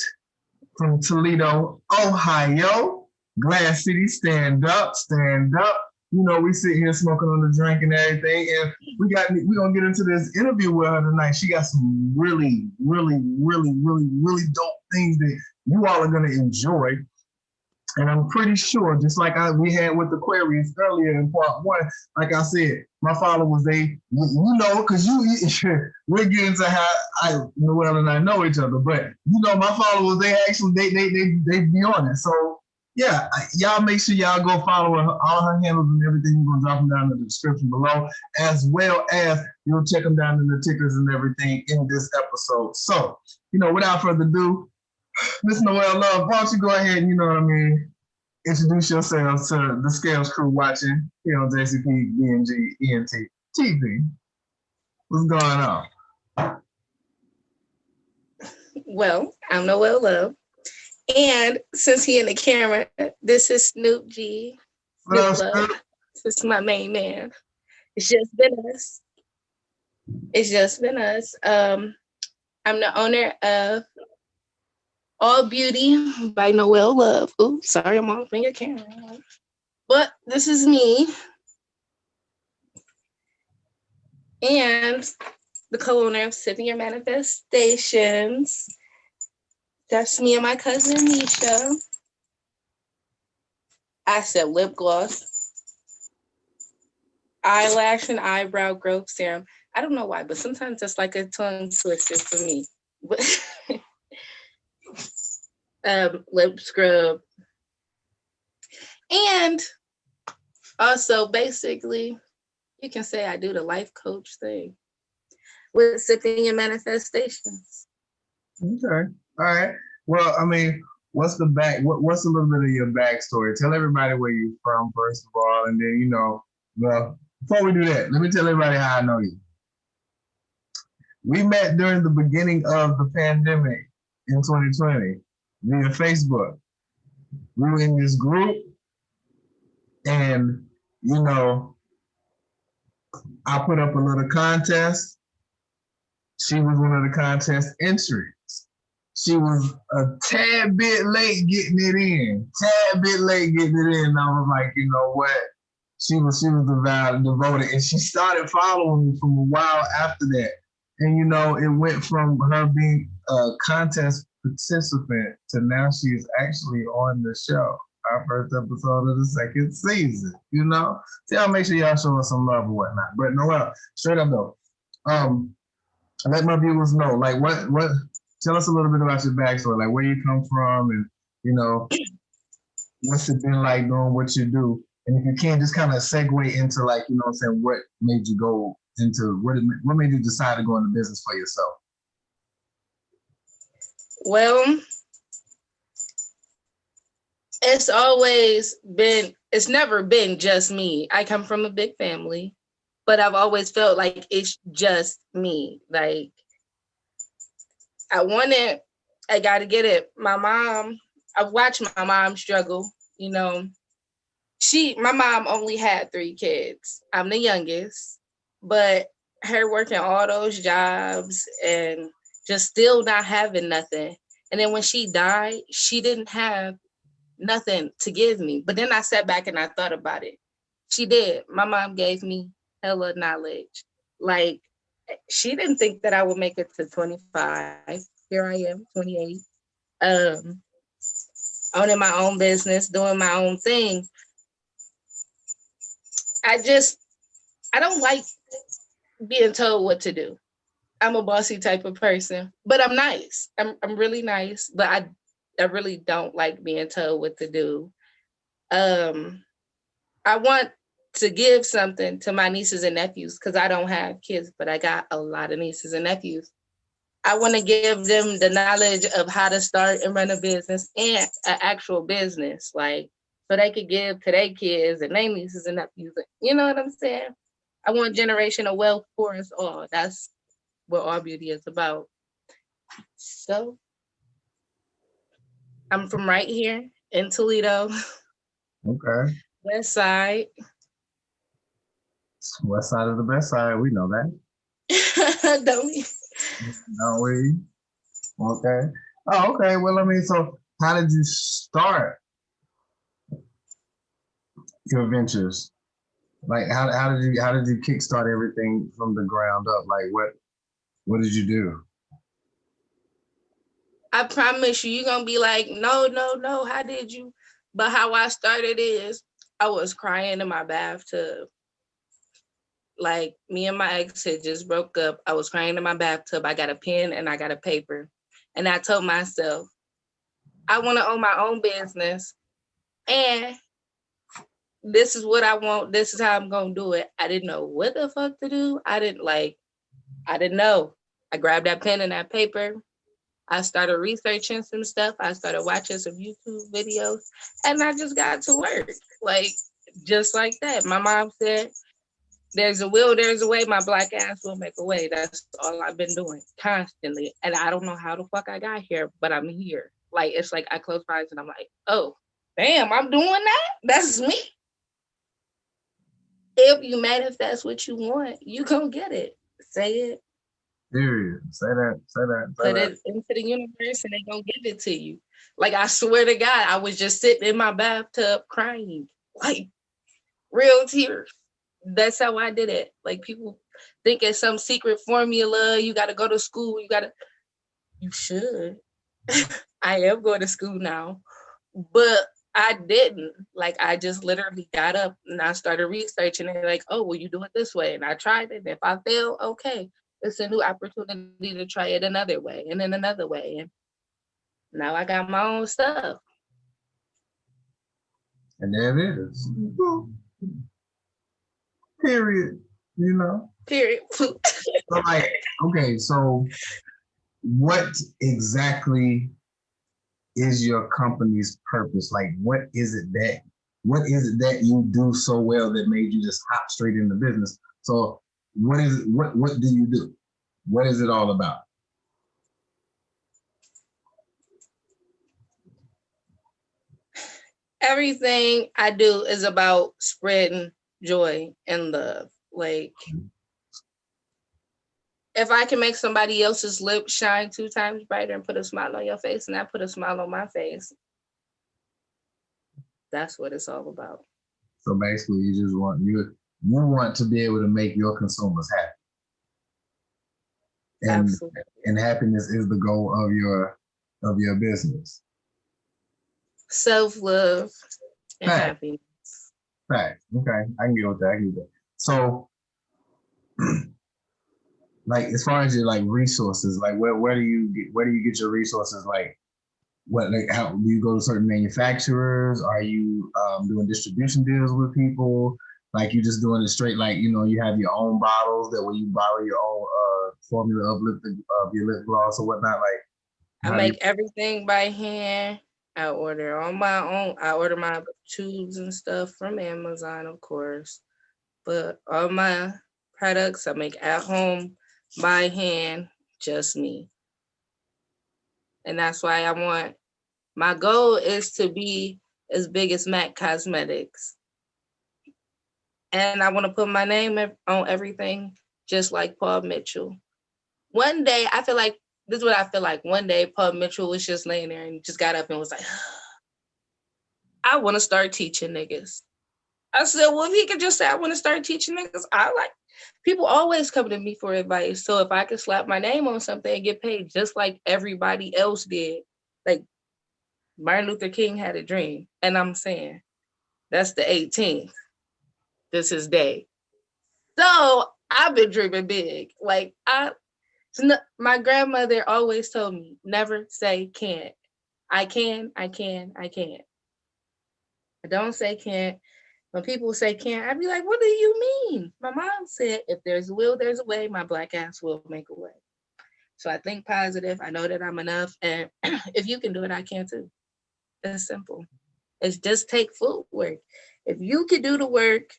from Toledo, Ohio. Glass City, stand up. We sit here smoking on the drink and everything, and we're gonna get into this interview with her tonight. She got some really, really, really, really, really dope things that you all are gonna enjoy. And I'm pretty sure, just like we had with Aquarius earlier in part 1, like I said, my followers, because we're getting to how Noelle and I know each other, but my followers, they be on it. So yeah, y'all make sure y'all go follow her, all her handles and everything. We're gonna drop them down in the description below, as well as you'll check them down in the tickers and everything in this episode. So, without further ado, Miss Noelle Love, why don't you go ahead and, introduce yourselves to the Scales Crew watching here on JCP, BNG, ENT TV. What's going on? Well, I'm Noelle Love. And since he in the camera, this is Snoop G. Snoop Love. This is my main man. It's just been us. I'm the owner of All Beauty by Noelle Love. Oops, sorry, I'm off your camera. But this is me. And the co-owner of Sipping Your Manifestations. That's me and my cousin Nisha. I said lip gloss, eyelash and eyebrow growth serum. I don't know why, but sometimes it's like a tongue twister for me. Lip scrub. And also, basically, you can say I do the life coach thing with Sipping Your Manifestations. Okay. All right. Well, I mean, what's the what's a little bit of your backstory? Tell everybody where you're from, first of all, and then, well, before we do that, let me tell everybody how I know you. We met during the beginning of the pandemic in 2020 via Facebook. We were in this group, and, I put up a little contest. She was one of the contest entries. She was a tad bit late getting it in. And I was like, you know what? She was devoted, and she started following me from a while after that. And it went from her being a contest participant to now she is actually on the show. Our first episode of the second season. See, I'll make sure y'all show us some love and whatnot. But Noelle, straight up though, let my viewers know, like, what. Tell us a little bit about your backstory, like where you come from, and what's it been like doing what you do. And if you can, just kind of segue into, like, what made you go into what made you decide to go into business for yourself? Well, it's never been just me. I come from a big family, but I've always felt like it's just me. Like, I want it, I got to get it. My mom, I've watched my mom struggle. My mom only had 3 kids. I'm the youngest, but her working all those jobs and just still not having nothing. And then when she died, she didn't have nothing to give me. But then I sat back and I thought about it. She did. My mom gave me hella knowledge. Like, she didn't think that I would make it to 25. Here I am, 28. Owning my own business, doing my own thing. I don't like being told what to do. I'm a bossy type of person, but I'm nice. I'm really nice, but I really don't like being told what to do. I want to give something to my nieces and nephews because I don't have kids, but I got a lot of nieces and nephews. I want to give them the knowledge of how to start and run a business and an actual business, like, so they could give to their kids and their nieces and nephews. You know what I'm saying? I want generational wealth for us all. That's what All Beauty is about. So I'm from right here in Toledo. Okay. West side. West side of the best side, we know that. Don't we? Don't we? Okay. Oh, okay. Well, I mean, so how did you start your ventures? Like, how did you kickstart everything from the ground up? Like, what did you do? I promise you're gonna be like, no, how did you? But how I started is I was crying in my bathtub. Like, me and my ex had just broke up. I was crying in my bathtub. I got a pen and I got a paper. And I told myself, I want to own my own business. And this is what I want. This is how I'm going to do it. I didn't know what the fuck to do. I didn't know. I grabbed that pen and that paper. I started researching some stuff. I started watching some YouTube videos. And I just got to work. Like, just like that. My mom said, there's a will, there's a way. My Black ass will make a way. That's all I've been doing constantly. And I don't know how the fuck I got here, but I'm here. Like, it's like I close my eyes and I'm like, oh, damn, I'm doing that? That's me. If you manifest what you want, you gonna get it. Say it. Period. Say that. Put it into the universe and they gonna give it to you. Like, I swear to God, I was just sitting in my bathtub crying. Like, real tears. That's how I did it. Like, people think it's some secret formula. You got to go to school. You should. I am going to school now, but I didn't. Like, I just literally got up and I started researching and like, oh, well, you do it this way. And I tried it. And if I fail, okay, it's a new opportunity to try it another way and then another way. And now I got my own stuff. And there it is. Period. You know? Period. So like, okay, so what exactly is your company's purpose? Like, what is it that you do so well that made you just hop straight into business? So what is it, what do you do? What is it all about? Everything I do is about spreading joy and love. Like, if I can make somebody else's lips shine 2 times brighter and put a smile on your face, and I put a smile on my face, that's what it's all about. So basically, you want to be able to make your consumers happy. And, absolutely. And happiness is the goal of your business. Self-love and happiness. Right. Okay. I can get with that. So, like, as far as your like resources, like where do you get your resources? Like, how do you go to certain manufacturers? Are you doing distribution deals with people? Like, you just doing it straight, like, you know, you have your own bottles that when you borrow your own formula of your lip gloss or whatnot. Like, I make everything by hand. I order on my own. I order my tubes and stuff from Amazon, of course. But all my products I make at home by hand, just me. And that's why my goal is to be as big as MAC Cosmetics. And I want to put my name on everything, just like Paul Mitchell. One day, this is what I feel like. One day, Paul Mitchell was just laying there and just got up and was like, I want to start teaching niggas. I said, well, if he could just say, I want to start teaching niggas, people always come to me for advice. So if I could slap my name on something and get paid just like everybody else did, like Martin Luther King had a dream. And I'm saying, that's the 18th. This is day. So I've been dreaming big. Like, my grandmother always told me, never say can't. I can. I don't say can't. When people say can't, I'd be like, what do you mean? My mom said, if there's a will, there's a way. My Black ass will make a way. So I think positive. I know that I'm enough. And if you can do it, I can too. It's simple. It's just take footwork. If you can do the work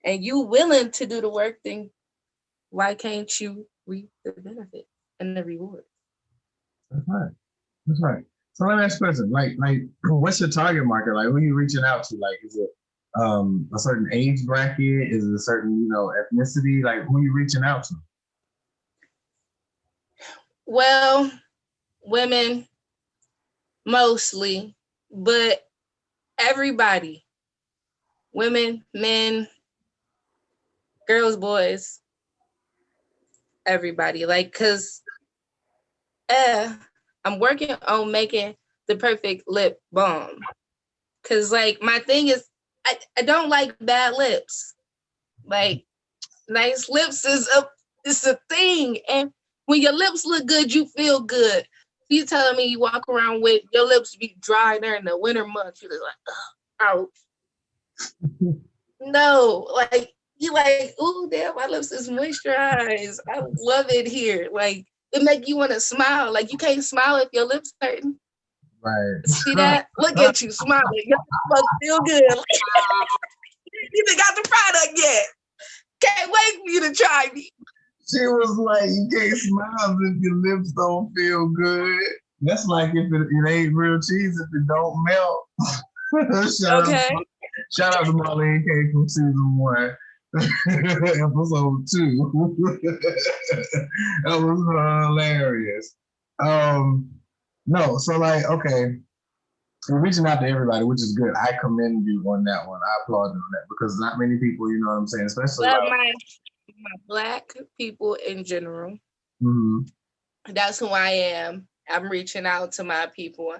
and you willing to do the work, then why can't you reap the benefit and the reward? That's right. So let me ask a question. Like, what's your target market? Like, who are you reaching out to? Like, is it a certain age bracket? Is it a certain, ethnicity? Like, who are you reaching out to? Well, women mostly, but everybody. Women, men, girls, boys, everybody. Like, cause I'm working on making the perfect lip balm. Cause like my thing is I don't like bad lips. Like, nice lips is a thing. And when your lips look good, you feel good. You telling me you walk around with your lips be dry during the winter months, you're like, ouch. No, like, you like, ooh, damn, my lips is moisturized. I love it here. Like, it make you want to smile. Like, you can't smile if your lips hurting. Right. See that? Look at you smiling. Your lips must feel good. You ain't got the product yet. Can't wait for you to try me. She was like, you can't smile if your lips don't feel good. That's like if it ain't real cheese if it don't melt. Shout out to Marlene K from season 1. Episode 2. That was hilarious. No, so like, okay, we're reaching out to everybody, which is good. I commend you on that one. I applaud you on that because not many people, you know what I'm saying, especially my Black people in general. Mm-hmm. That's who I am. I'm reaching out to my people.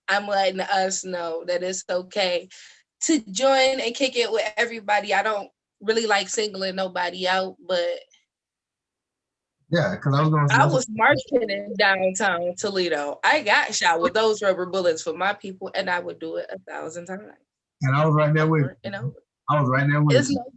I'm letting us know that it's okay to join and kick it with everybody. I don't really like singling nobody out, but Yeah, because I was going I to was marching in downtown Toledo. I got shot with those rubber bullets for my people, and I would do it 1,000 times. and I was right there with Over and you. over. I was right there with It's you. no I was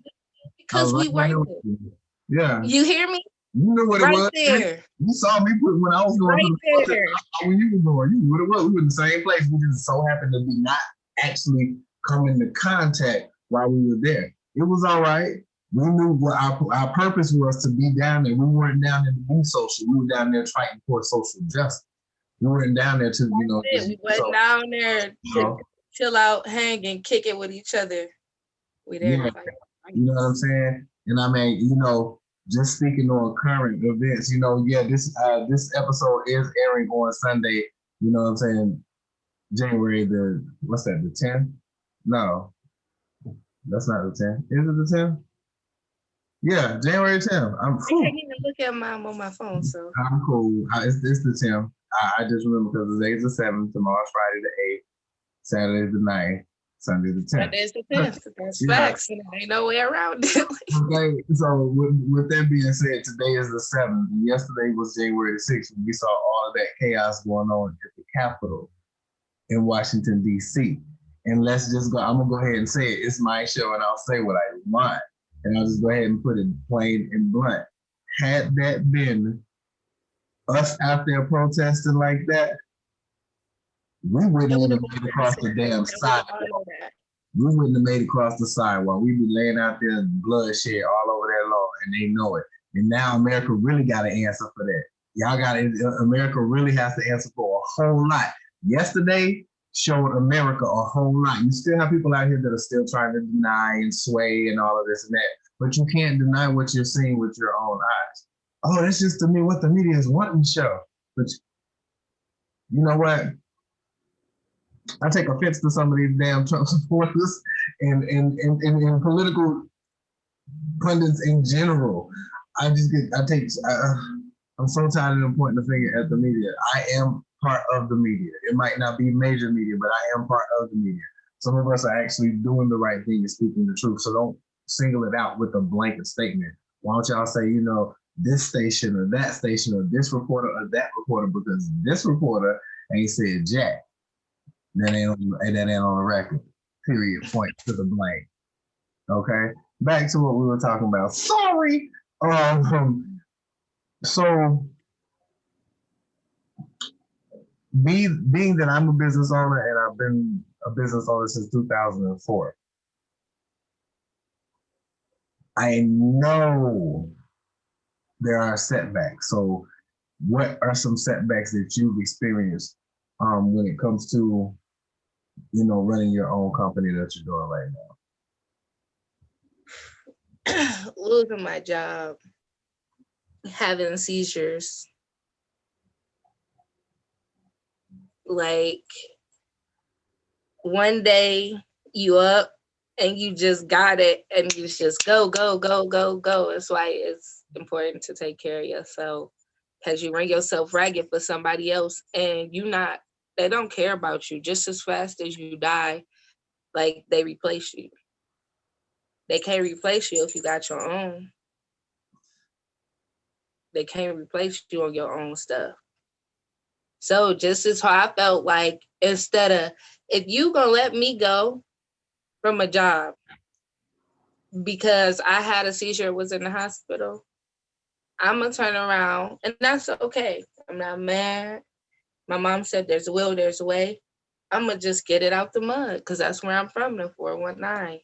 because right we there worth with it. you. Yeah. You hear me? You knew what it Right was. there. You saw me put when I was going to the Right protest. there. When you were going, you knew what it was. We were in the same place. We just so happened to be not actually come into contact while we were there. It was all right. We knew what our purpose was to be down there. We weren't down there to be social. We were down there fighting for social justice. We weren't down there to, just, We went down there to chill out, hang, and kick it with each other. We there to fight. You know what I'm saying? And I mean, just speaking on current events, this episode is airing on Sunday. You know what I'm saying? January the 10th? No, that's not the 10th. Is it the 10th? Yeah, January 10th. I can't even look at mine on my phone, so I'm cool. It's the 10th. I just remember because today's the 7th, tomorrow's Friday the 8th, Saturday the 9th, Sunday the 10th. That is the 10th. That's facts, and there ain't no way around it. Okay, so with that being said, today is the 7th. Yesterday was January the 6th. We saw all of that chaos going on at the Capitol in Washington, D.C. And let's just go, I'm going to go ahead and say it. It's my show, and I'll say what I want. And I'll just go ahead and put it plain and blunt. Had that been us out there protesting like that, we wouldn't have made it across the damn sidewalk. We wouldn't have made it across the sidewalk. We'd be laying out there bloodshed all over their lawn, and they know it. And now America really got to answer for that. America really has to answer for a whole lot. Yesterday showed America a whole lot. You still have people out here that are still trying to deny and sway and all of this and that, but you can't deny what you're seeing with your own eyes. Oh, that's just to me what the media is wanting to show. But you know what? I take offense to some of these damn Trump supporters and political pundits in general. I'm so tired of them pointing the finger at the media. I am part of the media. It might not be major media, but I am part of the media. Some of us are actually doing the right thing and speaking the truth. So don't single it out with a blanket statement. Why don't y'all say, this station or that station or this reporter or that reporter, because this reporter ain't said jack. That ain't on the record. Period. Point to the blame. Okay. Back to what we were talking about. Sorry. So being that I'm a business owner and I've been a business owner since 2004, I know there are setbacks. So what are some setbacks that you've experienced when it comes to running your own company that you're doing right now? Losing my job, having seizures, like one day you up and you just got it and you just go. It's why it's important to take care of yourself, because you run yourself ragged for somebody else and they don't care about you. Just as fast as you die, like they replace you. They can't replace you if you got your own. They can't replace you on your own stuff. So just as how I felt like, instead of, if you gonna let me go from a job because I had a seizure, was in the hospital, I'm gonna turn around, and that's okay. I'm not mad. My mom said there's a will, there's a way. I'm gonna just get it out the mud, because that's where I'm from, the 419.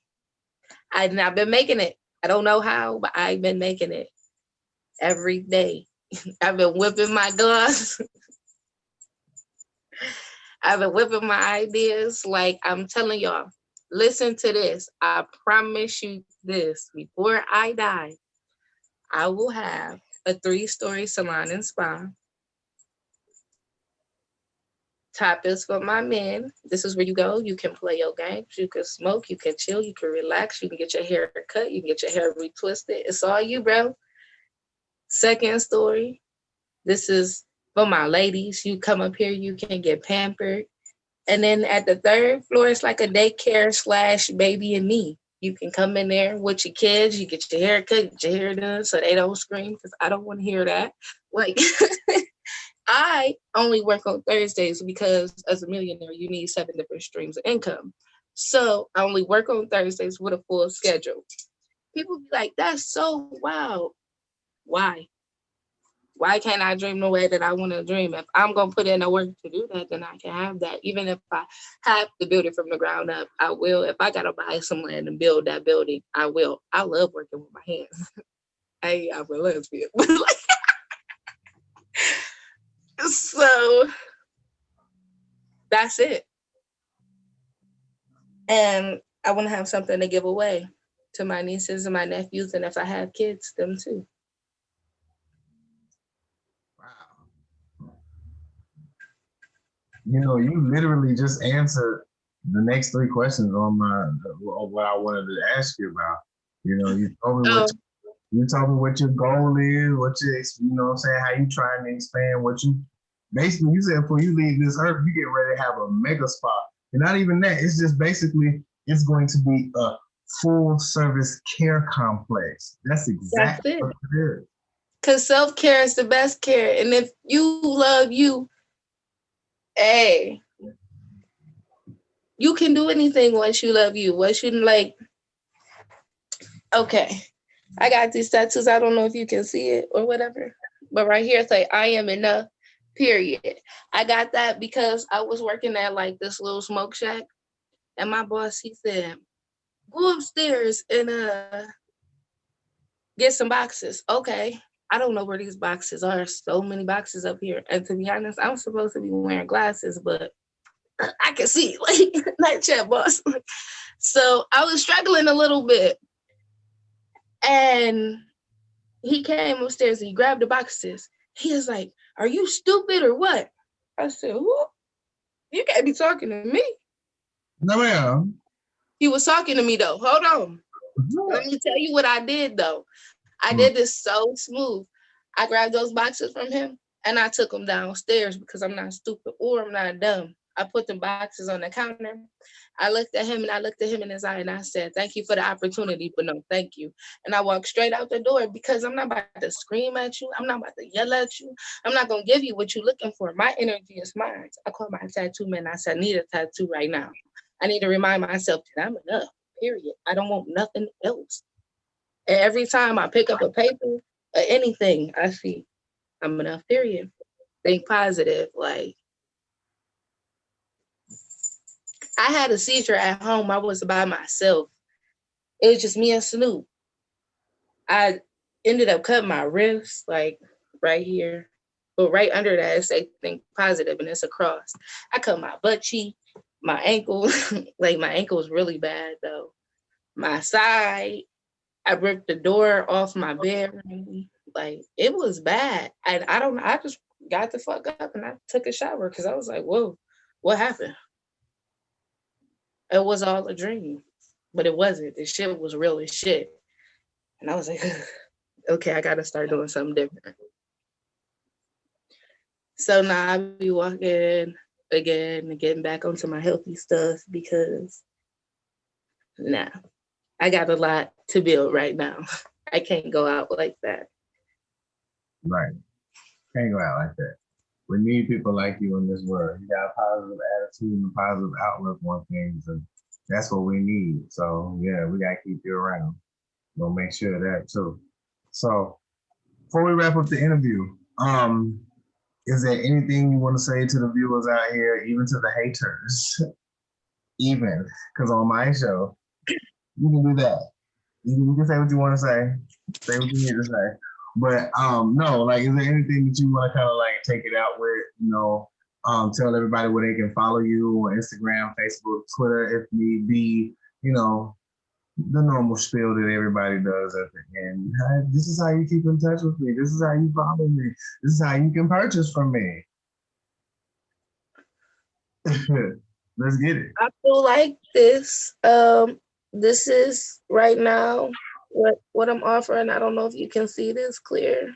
I've not been making it. I don't know how, but I've been making it every day. I've been whipping my gloves. I've been whipping my ideas. Like, I'm telling y'all, listen to this. I promise you this. Before I die, I will have a 3-story salon and spa. Top is for my men. This is where you go. You can play your games. You can smoke. You can chill. You can relax. You can get your hair cut. You can get your hair retwisted. It's all you, bro. Second story. This is for my ladies. You come up here. You can get pampered. And then at the third floor, it's like a daycare / baby and me. You can come in there with your kids. You get your hair cut, get your hair done so they don't scream because I don't want to hear that. Like, I only work on Thursdays because as a millionaire, you need 7 different streams of income. So I only work on Thursdays with a full schedule. People be like, that's so wild. Why? Why can't I dream the way that I want to dream? If I'm going to put in the work to do that, then I can have that. Even if I have to build it from the ground up, I will. If I got to buy some land and build that building, I will. I love working with my hands. I'm a lesbian. So that's it. And I want to have something to give away to my nieces and my nephews. And if I have kids, them too. You know, you literally just answered the next 3 questions on what I wanted to ask you about. You know, you told me what your goal is, what you know what I'm saying, how you trying to expand what you basically you said before you leave this earth, you get ready to have a mega spa. And not even that, it's just basically it's going to be a full service care complex. That's exactly what it is. Because self-care is the best care. And if you love you, hey, you can do anything once you love you. Once you like, okay, I got these tattoos. I don't know if you can see it or whatever, but right here it's like, I am enough, period. I got that because I was working at like this little smoke shack, and my boss, he said, go upstairs and get some boxes. Okay. I don't know where these boxes are. So many boxes up here. And to be honest, I'm supposed to be wearing glasses, but I can see, like, night chat boss. So I was struggling a little bit. And he came upstairs and he grabbed the boxes. He was like, are you stupid or what? I said, who? You can't be talking to me. No, ma'am. He was talking to me, though. Hold on. Let me tell you what I did, though. I did this so smooth. I grabbed those boxes from him and I took them downstairs because I'm not stupid or I'm not dumb. I put the boxes on the counter. I looked at him and I looked at him in his eye and I said, thank you for the opportunity, but no, thank you. And I walked straight out the door because I'm not about to scream at you. I'm not about to yell at you. I'm not going to give you what you're looking for. My energy is mine. I called my tattoo man. I said, I need a tattoo right now. I need to remind myself that I'm enough, period. I don't want nothing else. And every time I pick up a paper or anything, I see I'm enough, period. Think positive. Like, I had a seizure at home. I was by myself. It was just me and Snoop. I ended up cutting my wrist, like right here. But right under that, it say think positive, and it's a cross. I cut my butt cheek, my ankle. Like, my ankle was really bad, though. My side. I ripped the door off my bedroom. Like, it was bad. And I just got the fuck up and I took a shower because I was like, whoa, what happened? It was all a dream, but it wasn't. The shit was real as shit. And I was like, okay, I got to start doing something different. So now I be walking again and getting back onto my healthy stuff because I got a lot to build right now. I can't go out like that. Right. Can't go out like that. We need people like you in this world. You got a positive attitude and a positive outlook on things, and that's what we need. So yeah, we gotta keep you around. We'll make sure of that too. So before we wrap up the interview, is there anything you want to say to the viewers out here, even to the haters? Even, because on my show, you can do that. You can say what you want to say what you need to say. But no, like, is there anything that you want to kind of like take it out with, you know, tell everybody where they can follow you on Instagram, Facebook, Twitter, if need be, you know, the normal spiel that everybody does at the end. This is how you keep in touch with me. This is how you follow me. This is how you can purchase from me. Let's get it. I feel like this. This is right now what I'm offering. I don't know if you can see this clear.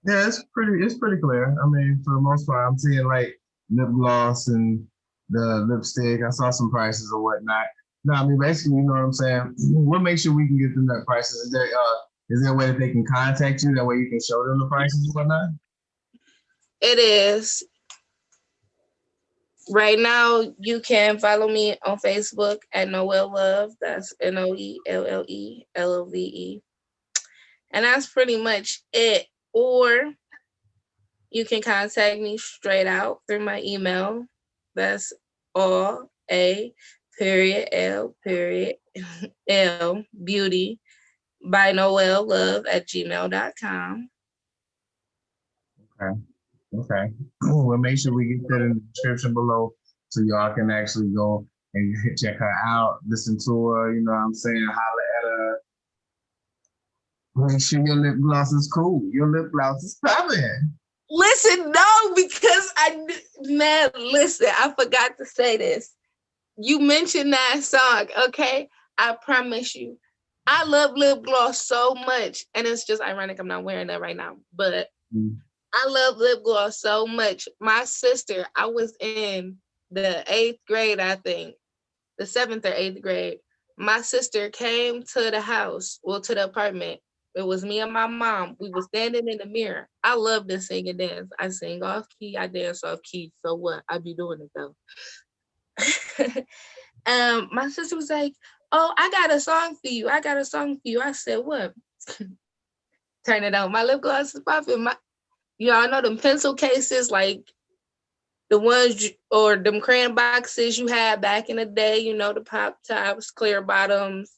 Yeah, it's pretty clear. I mean, for the most part, I'm seeing like lip gloss and the lipstick. I saw some prices or whatnot. No, I mean basically, you know what I'm saying. What makes sure we can get them that prices? Is there a way that they can contact you? That way you can show them the prices and whatnot? It is. Right now, you can follow me on Facebook at Noelle Love. That's NOELLELLOVE. And that's pretty much it. Or you can contact me straight out through my email. That's all A period L period L beauty by Noelle Love at gmail.com. Okay. Okay. Well, make sure we get that in the description below so y'all can actually go and check her out, listen to her, you know what I'm saying, holler at her. Make sure your lip gloss is cool. Your lip gloss is popping. Listen, no, because listen, I forgot to say this. You mentioned that song, okay? I promise you. I love lip gloss so much. And it's just ironic I'm not wearing that right now. But I love lip gloss so much. My sister, I was in the 8th grade, I think. The 7th or 8th grade. My sister came to the house, well, to the apartment. It was me and my mom. We were standing in the mirror. I love to sing and dance. I sing off key, I dance off key. So what? I be doing it though. My sister was like, "Oh, I got a song for you. I got a song for you." I said, "What?" Turn it on. My lip gloss is popping. Y'all know them pencil cases, like the ones or them crayon boxes you had back in the day. You know, the pop tops, clear bottoms,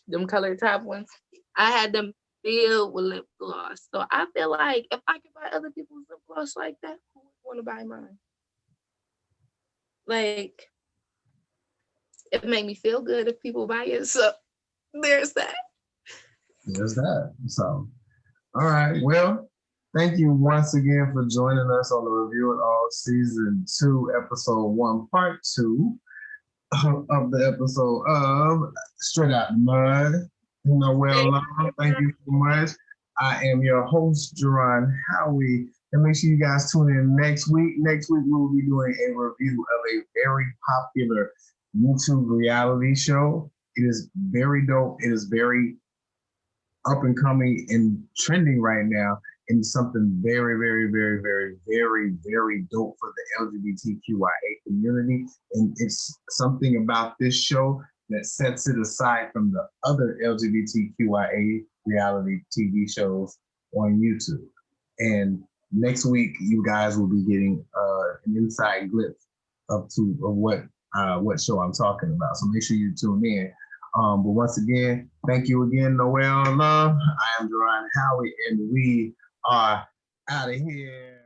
them colored top ones. I had them filled with lip gloss. So I feel like if I could buy other people's lip gloss like that, who would want to buy mine? Like, it made me feel good if people buy it. So there's that. There's that. So, all right. Well, thank you once again for joining us on the Review It All Season 2, Episode 1, Part 2 of the episode of Straight Out the Mud. Noelle Love, thank you so much. I am your host, Jerron Howie. And make sure you guys tune in next week. Next week, we will be doing a review of a very popular YouTube reality show. It is very dope. It is very up and coming and trending right now, and something very, very, very, very, very, very dope for the LGBTQIA community. And it's something about this show that sets it aside from the other LGBTQIA reality TV shows on YouTube. And next week, you guys will be getting an inside glimpse of what show I'm talking about. So make sure you tune in. But once again, thank you again, Noelle Love. I am Jerron Howie, and we are out of here.